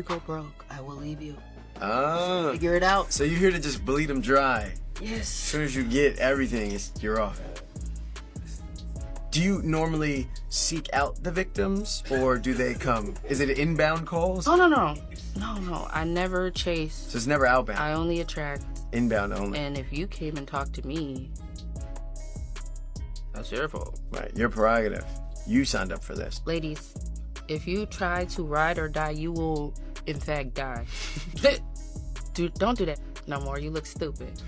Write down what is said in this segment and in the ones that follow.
you go broke, I will leave you. Oh. Figure it out. So you're here to just bleed them dry. Yes. As soon as you get everything, you're off. Do you normally seek out the victims, or do they come? Is it inbound calls? Oh, no. I never chase. So it's never outbound. I only attract. Inbound only. And if you came and talked to me, that's your fault. Right, your prerogative. You signed up for this. Ladies, if you try to ride or die, you will, in fact, die. Don't do that no more. You look stupid.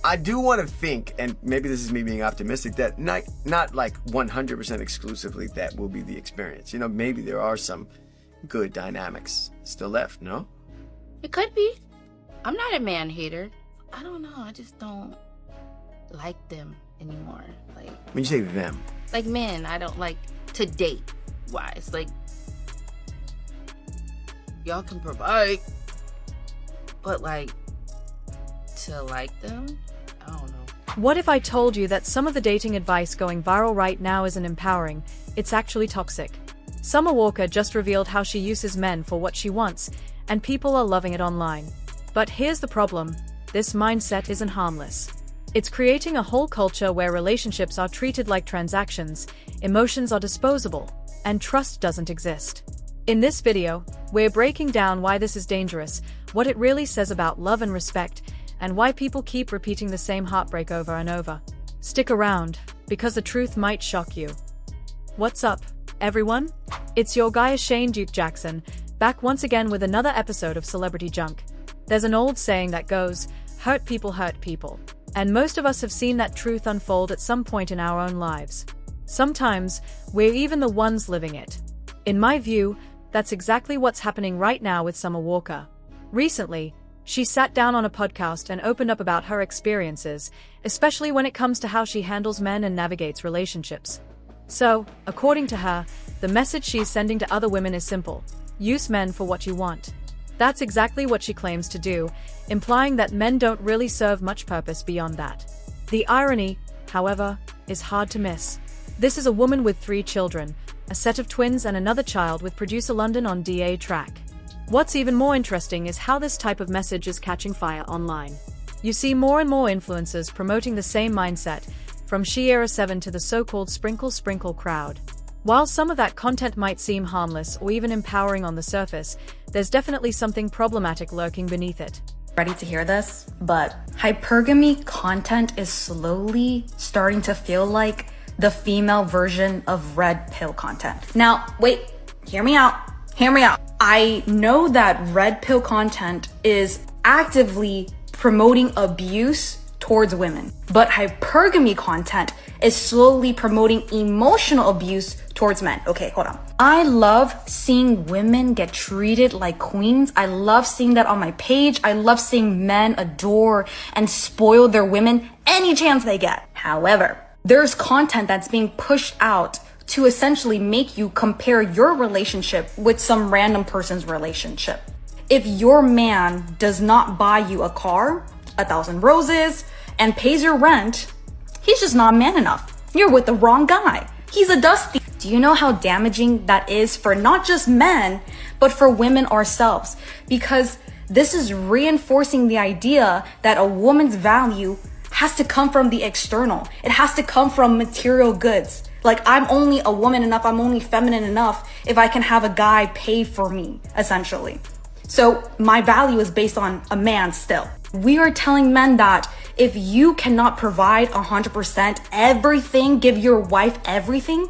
I do want to think, and maybe this is me being optimistic, that not like 100% exclusively that will be the experience. You know, maybe there are some good dynamics still left, no? It could be. I'm not a man hater. I don't know. I just don't like them anymore. Like, when you say them, like men, I don't like to date wise. Like, y'all can provide, but like to like them, I don't know. What if I told you that some of the dating advice going viral right now isn't empowering, it's actually toxic? Summer Walker just revealed how she uses men for what she wants, and people are loving it online. But here's the problem: this mindset isn't harmless. It's creating a whole culture where relationships are treated like transactions, emotions are disposable, and trust doesn't exist. In this video, we're breaking down why this is dangerous, what it really says about love and respect, and why people keep repeating the same heartbreak over and over. Stick around, because the truth might shock you. What's up, everyone? It's your guy Shane Duke Jackson, back once again with another episode of Celebrity Junk. There's an old saying that goes, hurt people, and most of us have seen that truth unfold at some point in our own lives. Sometimes, we're even the ones living it. In my view, that's exactly what's happening right now with Summer Walker. Recently, she sat down on a podcast and opened up about her experiences, especially when it comes to how she handles men and navigates relationships. So, according to her, the message she's sending to other women is simple: use men for what you want. That's exactly what she claims to do, implying that men don't really serve much purpose beyond that. The irony, however, is hard to miss. This is a woman with 3 children, a set of twins and another child with producer London on DA track. What's even more interesting is how this type of message is catching fire online. You see more and more influencers promoting the same mindset, from She-Era7 to the so-called sprinkle crowd. While some of that content might seem harmless or even empowering on the surface, there's definitely something problematic lurking beneath it. Ready to hear this? But hypergamy content is slowly starting to feel like the female version of red pill content. Now, wait, hear me out. I know that red pill content is actively promoting abuse towards women, but hypergamy content is slowly promoting emotional abuse towards men. Okay, hold on. I love seeing women get treated like queens. I love seeing that on my page. I love seeing men adore and spoil their women any chance they get. However, there's content that's being pushed out to essentially make you compare your relationship with some random person's relationship. If your man does not buy you a car, 1,000 roses, and pays your rent, he's just not man enough. You're with the wrong guy. He's a dusty. Do you know how damaging that is for not just men, but for women ourselves? Because this is reinforcing the idea that a woman's value has to come from the external. It has to come from material goods. Like, I'm only a woman enough, I'm only feminine enough if I can have a guy pay for me, essentially. So my value is based on a man still. We are telling men that if you cannot provide 100% everything, give your wife everything,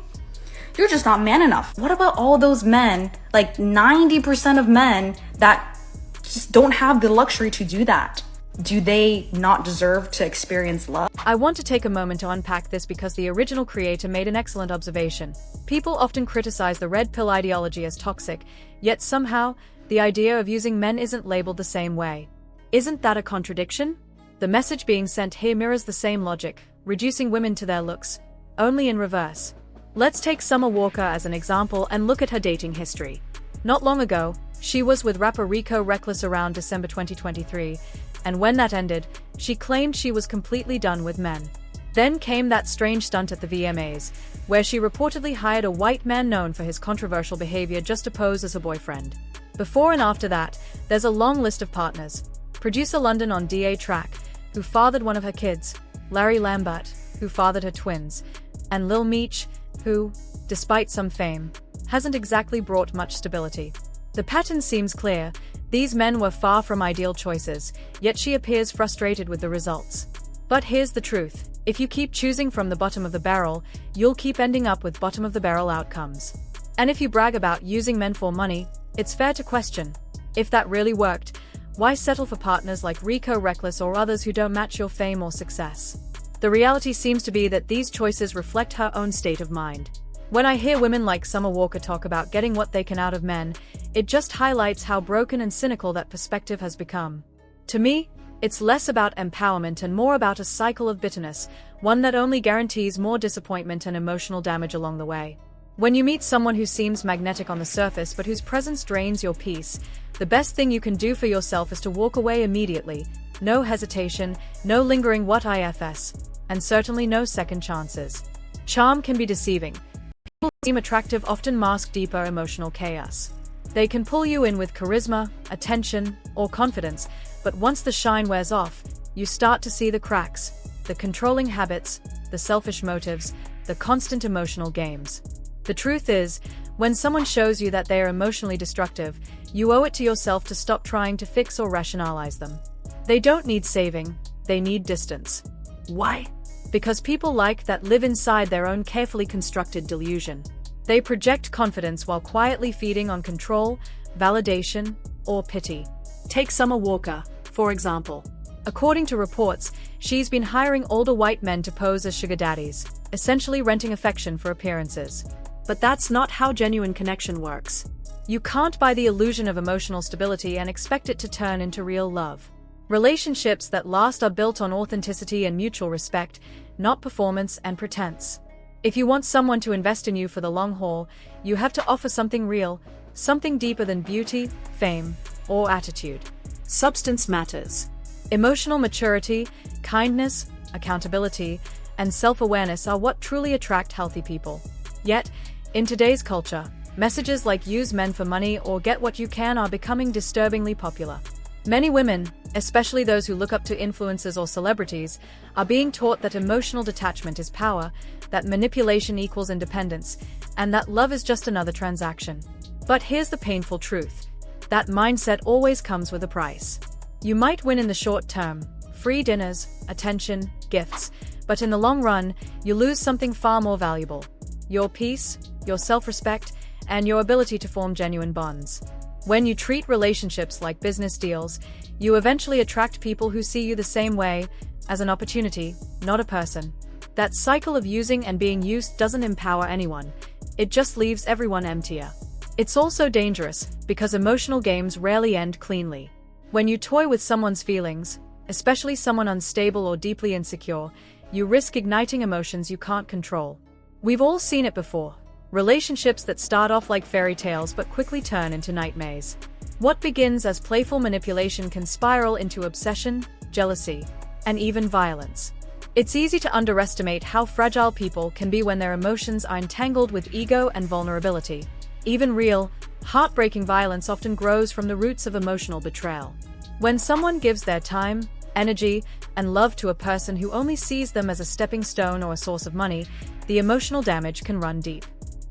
you're just not man enough. What about all those men, like 90% of men that just don't have the luxury to do that? Do they not deserve to experience love? I want to take a moment to unpack this because the original creator made an excellent observation. People often criticize the red pill ideology as toxic, yet somehow, the idea of using men isn't labeled the same way. Isn't that a contradiction? The message being sent here mirrors the same logic, reducing women to their looks, only in reverse. Let's take Summer Walker as an example and look at her dating history. Not long ago, she was with rapper Rico Reckless around December 2023, and when that ended, she claimed she was completely done with men. Then came that strange stunt at the VMAs, where she reportedly hired a white man known for his controversial behavior just to pose as her boyfriend. Before and after that, there's a long list of partners. Producer London on DA Track, who fathered one of her kids, Larry Lambert, who fathered her twins, and Lil Meech, who, despite some fame, hasn't exactly brought much stability. The pattern seems clear. These men were far from ideal choices, yet she appears frustrated with the results. But here's the truth. If you keep choosing from the bottom of the barrel, you'll keep ending up with bottom-of-the-barrel outcomes. And if you brag about using men for money, it's fair to question, if that really worked, why settle for partners like Rico Reckless or others who don't match your fame or success? The reality seems to be that these choices reflect her own state of mind. When I hear women like Summer Walker talk about getting what they can out of men, it just highlights how broken and cynical that perspective has become. To me, it's less about empowerment and more about a cycle of bitterness, one that only guarantees more disappointment and emotional damage along the way. When you meet someone who seems magnetic on the surface but whose presence drains your peace, the best thing you can do for yourself is to walk away immediately. No hesitation, no lingering what ifs, and certainly no second chances. Charm can be deceiving. People who seem attractive often mask deeper emotional chaos. They can pull you in with charisma, attention, or confidence, but once the shine wears off, you start to see the cracks, the controlling habits, the selfish motives, the constant emotional games. The truth is, when someone shows you that they are emotionally destructive, you owe it to yourself to stop trying to fix or rationalize them. They don't need saving, they need distance. Why? Because people like that live inside their own carefully constructed delusion. They project confidence while quietly feeding on control, validation, or pity. Take Summer Walker, for example. According to reports, she's been hiring older white men to pose as sugar daddies, essentially renting affection for appearances. But that's not how genuine connection works. You can't buy the illusion of emotional stability and expect it to turn into real love. Relationships that last are built on authenticity and mutual respect, not performance and pretense. If you want someone to invest in you for the long haul, you have to offer something real, something deeper than beauty, fame, or attitude. Substance matters. Emotional maturity, kindness, accountability, and self-awareness are what truly attract healthy people. Yet, in today's culture, messages like use men for money or get what you can are becoming disturbingly popular. Many women, especially those who look up to influencers or celebrities, are being taught that emotional detachment is power, that manipulation equals independence, and that love is just another transaction. But here's the painful truth. That mindset always comes with a price. You might win in the short term, free dinners, attention, gifts, but in the long run, you lose something far more valuable. Your peace, your self-respect, and your ability to form genuine bonds. When you treat relationships like business deals, you eventually attract people who see you the same way, as an opportunity, not a person. That cycle of using and being used doesn't empower anyone. It just leaves everyone emptier. It's also dangerous, because emotional games rarely end cleanly. When you toy with someone's feelings, especially someone unstable or deeply insecure, you risk igniting emotions you can't control. We've all seen it before. Relationships that start off like fairy tales but quickly turn into nightmares. What begins as playful manipulation can spiral into obsession, jealousy, and even violence. It's easy to underestimate how fragile people can be when their emotions are entangled with ego and vulnerability. Even real, heartbreaking violence often grows from the roots of emotional betrayal. When someone gives their time, energy, and love to a person who only sees them as a stepping stone or a source of money, the emotional damage can run deep.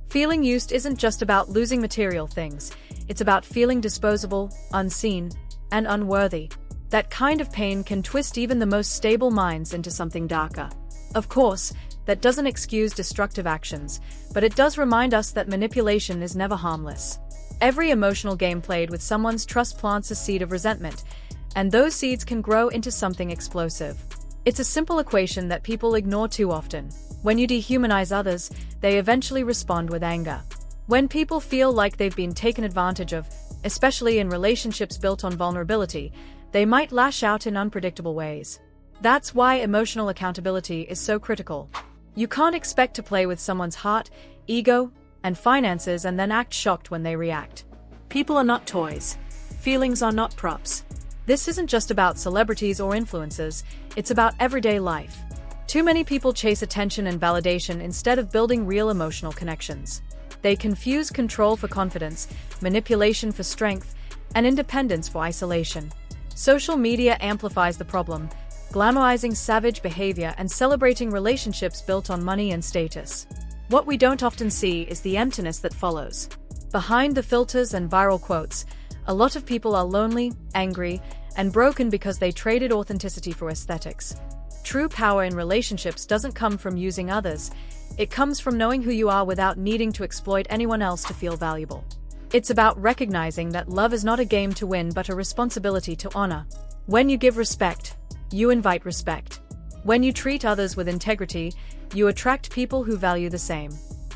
Feeling used isn't just about losing material things, it's about feeling disposable, unseen, and unworthy. That kind of pain can twist even the most stable minds into something darker. Of course, that doesn't excuse destructive actions, but it does remind us that manipulation is never harmless. Every emotional game played with someone's trust plants a seed of resentment, and those seeds can grow into something explosive. It's a simple equation that people ignore too often. When you dehumanize others, they eventually respond with anger. When people feel like they've been taken advantage of, especially in relationships built on vulnerability, they might lash out in unpredictable ways. That's why emotional accountability is so critical. You can't expect to play with someone's heart, ego, and finances and then act shocked when they react. People are not toys. Feelings are not props. This isn't just about celebrities or influencers, it's about everyday life. Too many people chase attention and validation instead of building real emotional connections. They confuse control for confidence, manipulation for strength, and independence for isolation. Social media amplifies the problem, glamorizing savage behavior and celebrating relationships built on money and status. What we don't often see is the emptiness that follows. Behind the filters and viral quotes, a lot of people are lonely, angry, and broken because they traded authenticity for aesthetics. True power in relationships doesn't come from using others. It comes from knowing who you are without needing to exploit anyone else to feel valuable. It's about recognizing that love is not a game to win but a responsibility to honor. When you give respect, you invite respect. When you treat others with integrity, you attract people who value the same.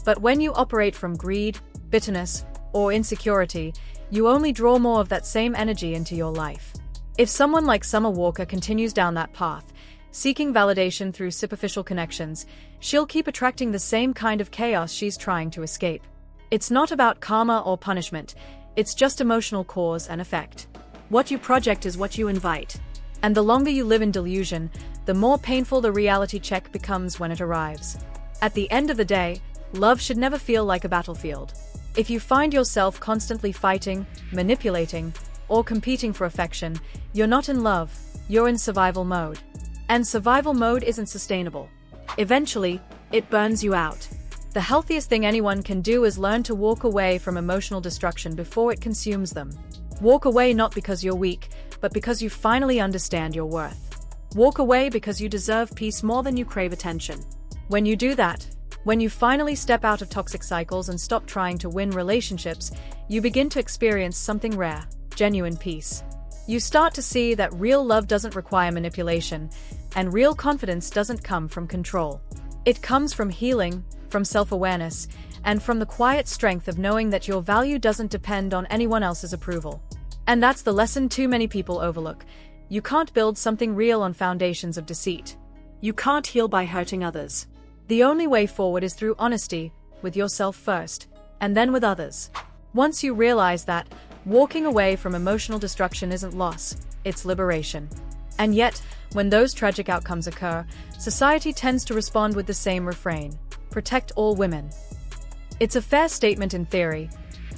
But when you operate from greed, bitterness, or insecurity, you only draw more of that same energy into your life. If someone like Summer Walker continues down that path, seeking validation through superficial connections, she'll keep attracting the same kind of chaos she's trying to escape. It's not about karma or punishment, it's just emotional cause and effect. What you project is what you invite. And the longer you live in delusion, the more painful the reality check becomes when it arrives. At the end of the day, love should never feel like a battlefield. If you find yourself constantly fighting, manipulating, or competing for affection, you're not in love, you're in survival mode. And survival mode isn't sustainable. Eventually, it burns you out. The healthiest thing anyone can do is learn to walk away from emotional destruction before it consumes them. Walk away not because you're weak, but because you finally understand your worth. Walk away because you deserve peace more than you crave attention. When you do that, when you finally step out of toxic cycles and stop trying to win relationships, you begin to experience something rare, genuine peace. You start to see that real love doesn't require manipulation, and real confidence doesn't come from control. It comes from healing, from self-awareness, and from the quiet strength of knowing that your value doesn't depend on anyone else's approval. And that's the lesson too many people overlook. You can't build something real on foundations of deceit. You can't heal by hurting others. The only way forward is through honesty, with yourself first, and then with others. Once you realize that, walking away from emotional destruction isn't loss, it's liberation. And yet, when those tragic outcomes occur, society tends to respond with the same refrain: protect all women. It's a fair statement in theory.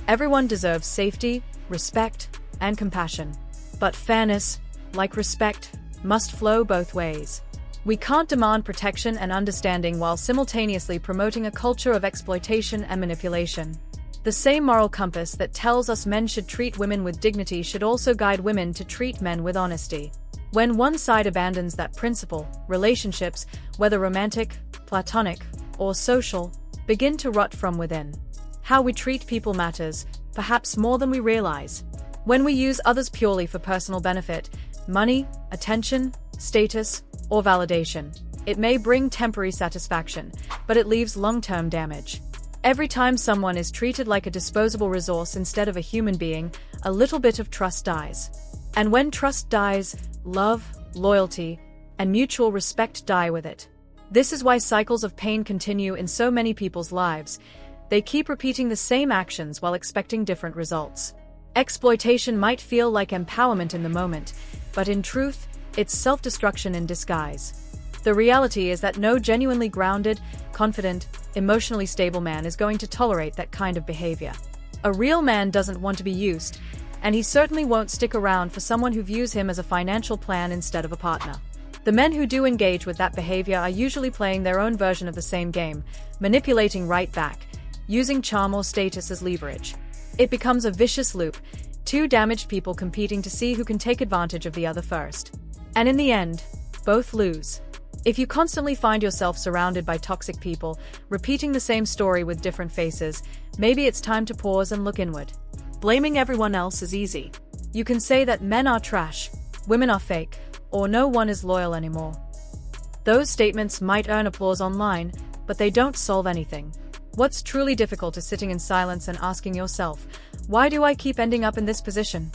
Everyone deserves safety, respect, and compassion. But fairness, like respect, must flow both ways. We can't demand protection and understanding while simultaneously promoting a culture of exploitation and manipulation. The same moral compass that tells us men should treat women with dignity should also guide women to treat men with honesty. When one side abandons that principle, relationships, whether romantic, platonic, or social, begin to rot from within. How we treat people matters, perhaps more than we realize. When we use others purely for personal benefit, money, attention, status, or validation, it may bring temporary satisfaction, but it leaves long-term damage. Every time someone is treated like a disposable resource instead of a human being, a little bit of trust dies. And when trust dies, love, loyalty, and mutual respect die with it. This is why cycles of pain continue in so many people's lives. They keep repeating the same actions while expecting different results. Exploitation might feel like empowerment in the moment, but in truth, it's self-destruction in disguise. The reality is that no genuinely grounded, confident, emotionally stable man is going to tolerate that kind of behavior. A real man doesn't want to be used, and he certainly won't stick around for someone who views him as a financial plan instead of a partner. The men who do engage with that behavior are usually playing their own version of the same game, manipulating right back, using charm or status as leverage. It becomes a vicious loop, two damaged people competing to see who can take advantage of the other first. And in the end, both lose. If you constantly find yourself surrounded by toxic people, repeating the same story with different faces, maybe it's time to pause and look inward. Blaming everyone else is easy. You can say that men are trash, women are fake, or no one is loyal anymore. Those statements might earn applause online, but they don't solve anything. What's truly difficult is sitting in silence and asking yourself, why do I keep ending up in this position?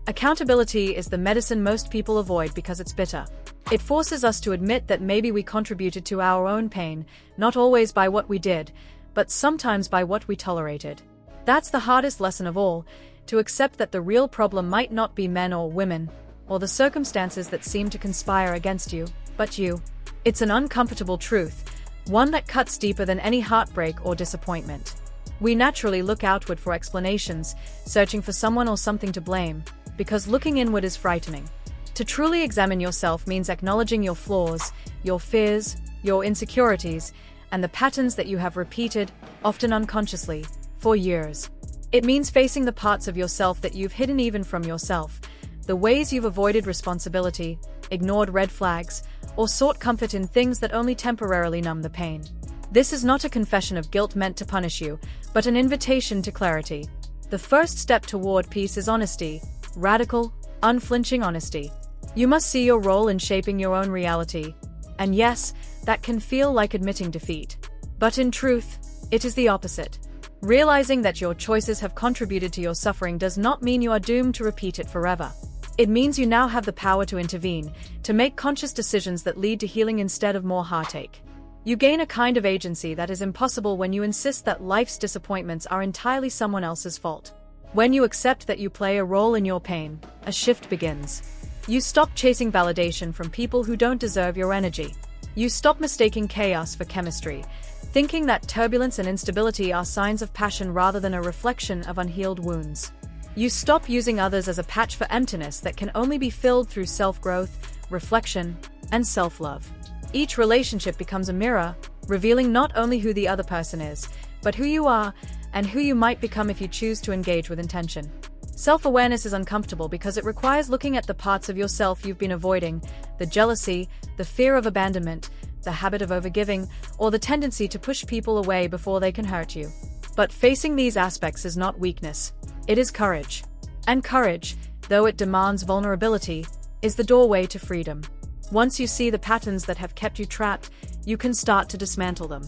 Accountability is the medicine most people avoid because it's bitter. It forces us to admit that maybe we contributed to our own pain, not always by what we did, but sometimes by what we tolerated. That's the hardest lesson of all, to accept that the real problem might not be men or women, or the circumstances that seem to conspire against you, but you. It's an uncomfortable truth, one that cuts deeper than any heartbreak or disappointment. We naturally look outward for explanations, searching for someone or something to blame, because looking inward is frightening. To truly examine yourself means acknowledging your flaws, your fears, your insecurities, and the patterns that you have repeated, often unconsciously, for years. It means facing the parts of yourself that you've hidden even from yourself, the ways you've avoided responsibility, ignored red flags, or sought comfort in things that only temporarily numb the pain. This is not a confession of guilt meant to punish you, but an invitation to clarity. The first step toward peace is honesty, radical, unflinching honesty. You must see your role in shaping your own reality. And yes, that can feel like admitting defeat. But in truth, it is the opposite. Realizing that your choices have contributed to your suffering does not mean you are doomed to repeat it forever. It means you now have the power to intervene, to make conscious decisions that lead to healing instead of more heartache. You gain a kind of agency that is impossible when you insist that life's disappointments are entirely someone else's fault. When you accept that you play a role in your pain, a shift begins. You stop chasing validation from people who don't deserve your energy. You stop mistaking chaos for chemistry, thinking that turbulence and instability are signs of passion rather than a reflection of unhealed wounds. You stop using others as a patch for emptiness that can only be filled through self-growth, reflection, and self-love. Each relationship becomes a mirror, revealing not only who the other person is, but who you are and who you might become if you choose to engage with intention. Self-awareness is uncomfortable because it requires looking at the parts of yourself you've been avoiding, the jealousy, the fear of abandonment, the habit of overgiving, or the tendency to push people away before they can hurt you. But facing these aspects is not weakness, it is courage. And courage, though it demands vulnerability, is the doorway to freedom. Once you see the patterns that have kept you trapped, you can start to dismantle them.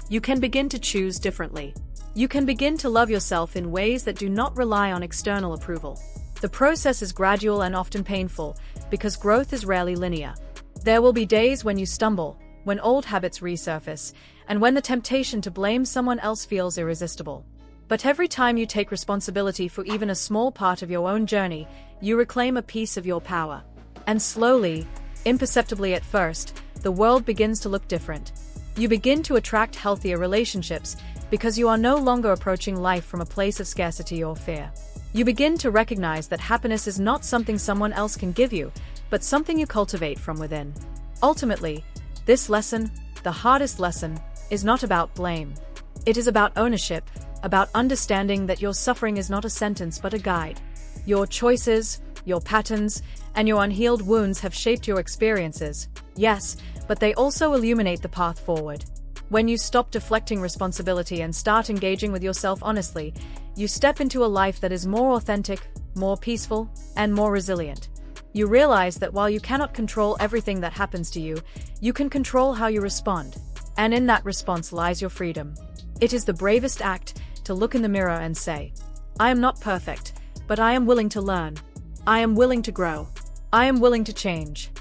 You can begin to choose differently. You can begin to love yourself in ways that do not rely on external approval. The process is gradual and often painful, because growth is rarely linear. There will be days when you stumble, when old habits resurface, and when the temptation to blame someone else feels irresistible. But every time you take responsibility for even a small part of your own journey, you reclaim a piece of your power. And slowly, imperceptibly at first, the world begins to look different. You begin to attract healthier relationships because you are no longer approaching life from a place of scarcity or fear. You begin to recognize that happiness is not something someone else can give you, but something you cultivate from within. Ultimately, this lesson, the hardest lesson, is not about blame. It is about ownership, about understanding that your suffering is not a sentence but a guide. Your choices, your patterns, and your unhealed wounds have shaped your experiences, yes, but they also illuminate the path forward. When you stop deflecting responsibility and start engaging with yourself honestly, you step into a life that is more authentic, more peaceful, and more resilient. You realize that while you cannot control everything that happens to you, you can control how you respond. And in that response lies your freedom. It is the bravest act to look in the mirror and say, I am not perfect, but I am willing to learn. I am willing to grow. I am willing to change.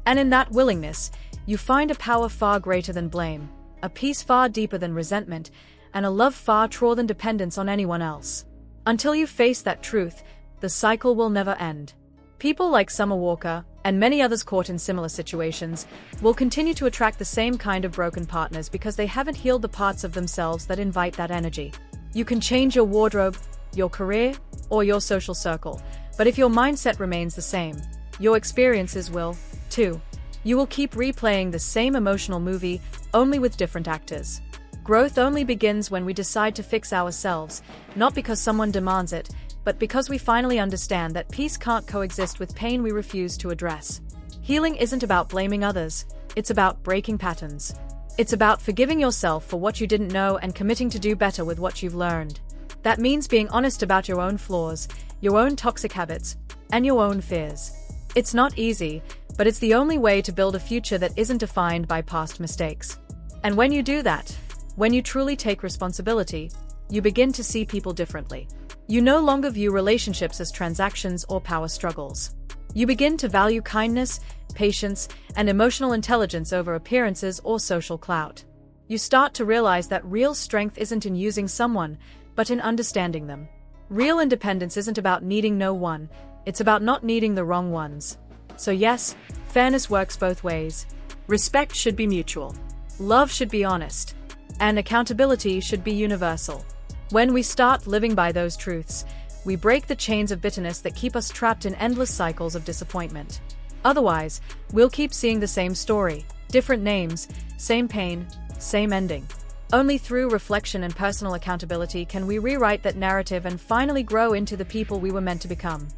And in that willingness, you find a power far greater than blame, a peace far deeper than resentment, and a love far truer than dependence on anyone else. Until you face that truth, the cycle will never end. People like Summer Walker, and many others caught in similar situations, will continue to attract the same kind of broken partners because they haven't healed the parts of themselves that invite that energy. You can change your wardrobe, your career, or your social circle, but if your mindset remains the same, your experiences will, too. You will keep replaying the same emotional movie, only with different actors. Growth only begins when we decide to fix ourselves, not because someone demands it, but because we finally understand that peace can't coexist with pain we refuse to address. Healing isn't about blaming others, it's about breaking patterns. It's about forgiving yourself for what you didn't know and committing to do better with what you've learned. That means being honest about your own flaws, your own toxic habits, and your own fears. It's not easy, but it's the only way to build a future that isn't defined by past mistakes. And when you do that, when you truly take responsibility, you begin to see people differently. You no longer view relationships as transactions or power struggles. You begin to value kindness, patience, and emotional intelligence over appearances or social clout. You start to realize that real strength isn't in using someone, but in understanding them. Real independence isn't about needing no one, it's about not needing the wrong ones. So yes, fairness works both ways. Respect should be mutual. Love should be honest. And accountability should be universal. When we start living by those truths, we break the chains of bitterness that keep us trapped in endless cycles of disappointment. Otherwise, we'll keep seeing the same story, different names, same pain, same ending. Only through reflection and personal accountability can we rewrite that narrative and finally grow into the people we were meant to become.